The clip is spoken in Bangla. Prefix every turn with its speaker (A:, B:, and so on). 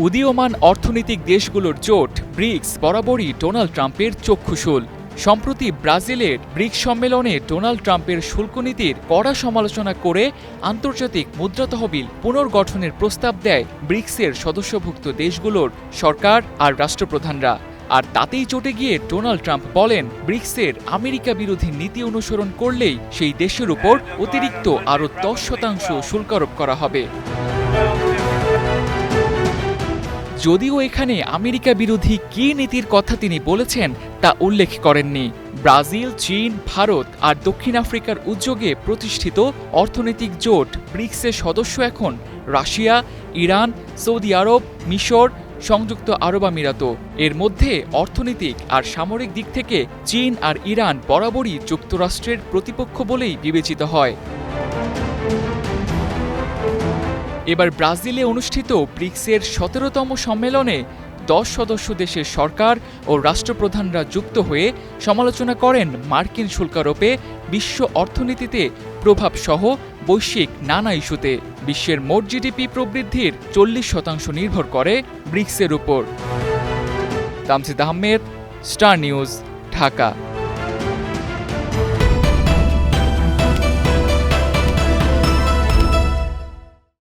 A: উদীয়মান অর্থনৈতিক দেশগুলোর জোট ব্রিক্স বরাবরই ডোনাল্ড ট্রাম্পের চক্ষুশূল। সম্প্রতি ব্রাজিলের ব্রিক্স সম্মেলনে ডোনাল্ড ট্রাম্পের শুল্ক নীতির কড়া সমালোচনা করে আন্তর্জাতিক মুদ্রা তহবিল পুনর্গঠনের প্রস্তাব দেয় ব্রিক্সের সদস্যভুক্ত দেশগুলোর সরকার আর রাষ্ট্রপ্রধানরা। আর তাতেই চটে গিয়ে ডোনাল্ড ট্রাম্প বলেন, ব্রিক্সের আমেরিকা বিরোধী নীতি অনুসরণ করলেই সেই দেশের উপর অতিরিক্ত আরও 10% শুল্ক আরোপ করা হবে। যদিও এখানে আমেরিকা বিরোধী কী নীতির কথা তিনি বলেছেন তা উল্লেখ করেননি। ব্রাজিল, চীন, ভারত আর দক্ষিণ আফ্রিকার উদ্যোগে প্রতিষ্ঠিত অর্থনৈতিক জোট ব্রিক্সের সদস্য এখন রাশিয়া, ইরান, সৌদি আরব, মিশর, সংযুক্ত আরব আমিরাত। এর মধ্যে অর্থনৈতিক আর সামরিক দিক থেকে চীন আর ইরান বরাবরই যুক্তরাষ্ট্রের প্রতিপক্ষ বলেই বিবেচিত হয়। এবার ব্রাজিলে অনুষ্ঠিত ব্রিক্সের ১৭তম সম্মেলনে ১০ সদস্য দেশের সরকার ও রাষ্ট্রপ্রধানরা যুক্ত হয়ে সমালোচনা করেন মার্কিন শুল্কারোপে বিশ্ব অর্থনীতিতে প্রভাবসহ বৈশ্বিক নানা ইস্যুতে। বিশ্বের মোট জিডিপি প্রবৃদ্ধির ৪০% নির্ভর করে ব্রিক্সের উপর। Tamjid Ahmed, star news, Dhaka.